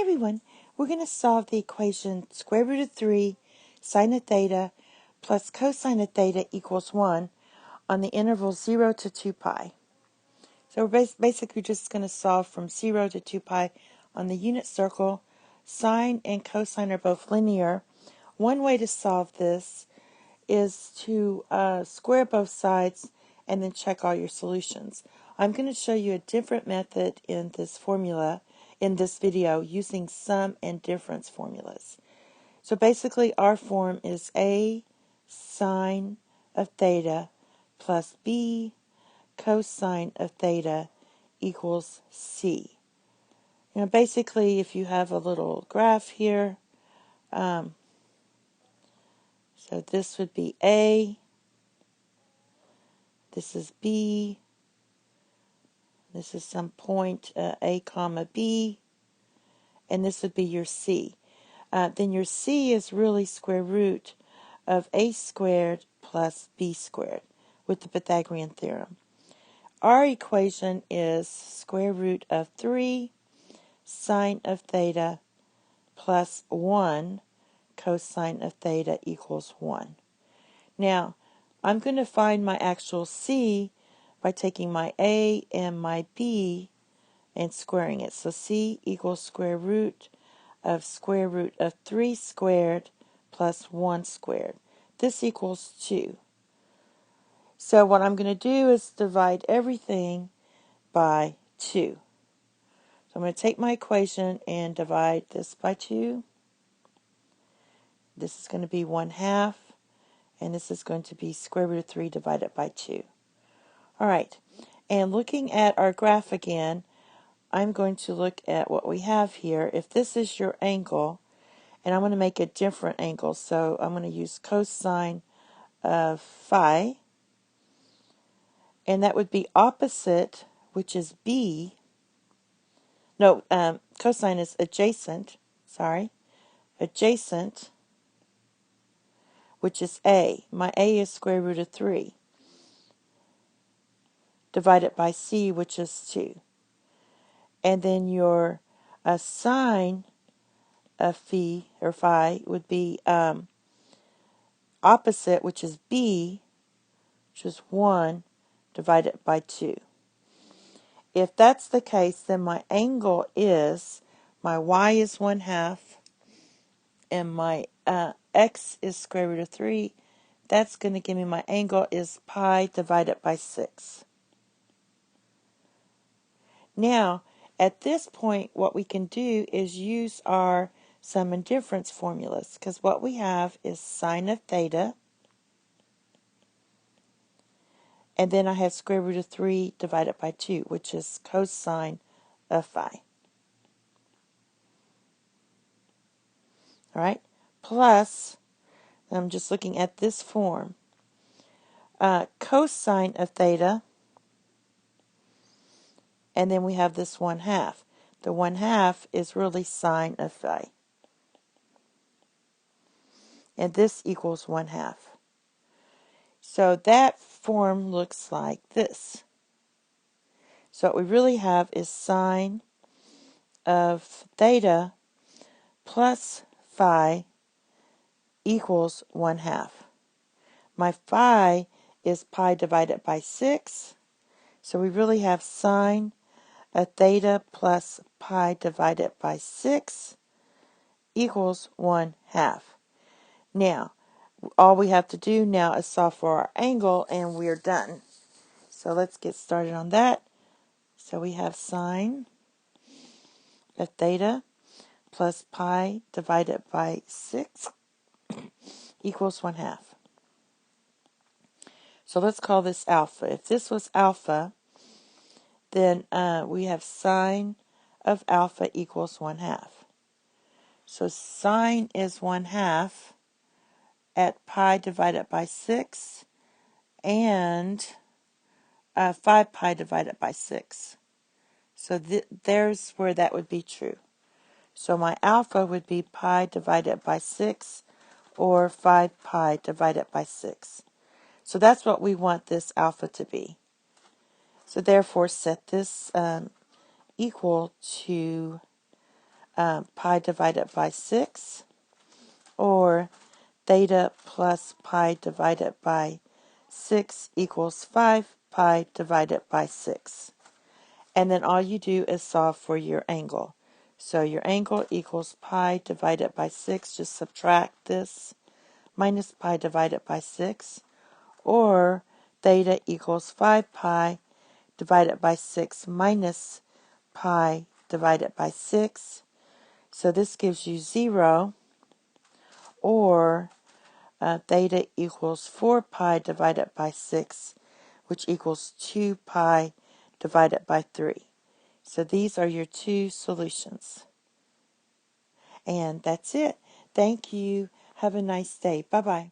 everyone, we're going to solve the equation square root of 3 sine of theta plus cosine of theta equals 1 on the interval 0 to 2 pi. So we're basically just going to solve from 0 to 2 pi on the unit circle. Sine and cosine are both linear. One way to solve this is to square both sides and then check all your solutions. I'm going to show you a different method in this formula, in this video, using sum and difference formulas. So basically our form is A sine of theta plus B cosine of theta equals C. You know, basically if you have a little graph here, so this would be A, this is B, this is some point A comma B, and this would be your C. Then your C is really square root of A squared plus B squared with the Pythagorean theorem. Our equation is square root of 3 sine of theta plus 1 cosine of theta equals 1. Now, I'm going to find my actual C by taking my A and my B and squaring it. So C equals square root of 3 squared plus 1 squared. This equals 2. So what I'm going to do is divide everything by 2. So I'm going to take my equation and divide this by 2. This is going to be 1/2, and this is going to be square root of 3 divided by 2. All right, and looking at our graph again, I'm going to look at what we have here. If this is your angle, and I'm going to make a different angle, so I'm going to use cosine of phi, and that would be opposite, which is B. No, cosine is adjacent, adjacent, which is A. My A is square root of 3, divided by C, which is 2. And then your sine of phi would be opposite, which is B, which is 1, divided by 2. If that's the case, then my angle is, my y is 1/2, and my x is square root of 3. That's going to give me my angle is pi divided by 6. Now, at this point, what we can do is use our sum and difference formulas, because what we have is sine of theta, and then I have square root of 3 divided by 2, which is cosine of phi. All right, plus, I'm just looking at this form, cosine of theta, and then we have this 1/2. The 1/2 is really sine of phi. And this equals 1/2. So that form looks like this. So what we really have is sine of theta plus phi equals 1/2. My phi is pi divided by 6. So we really have sine of theta plus pi divided by 6 equals 1/2. Now, all we have to do now is solve for our angle, and we're done. So let's get started on that. So we have sine of theta plus pi divided by 6 equals 1/2. So let's call this alpha. If this was alpha, then we have sine of alpha equals 1/2. So sine is 1/2 at pi divided by 6 and 5 pi divided by 6. So there's where that would be true. So my alpha would be pi divided by 6 or 5 pi divided by 6. So that's what we want this alpha to be. So therefore set this equal to pi divided by 6, or theta plus pi divided by 6 equals 5 pi divided by 6. And then all you do is solve for your angle. So your angle equals pi divided by 6. Just subtract this, minus pi divided by 6. Or theta equals 5 pi divided by 6 minus pi divided by 6. So this gives you 0. Or theta equals 4 pi divided by 6, which equals 2 pi divided by 3. So these are your two solutions. And that's it. Thank you. Have a nice day. Bye-bye.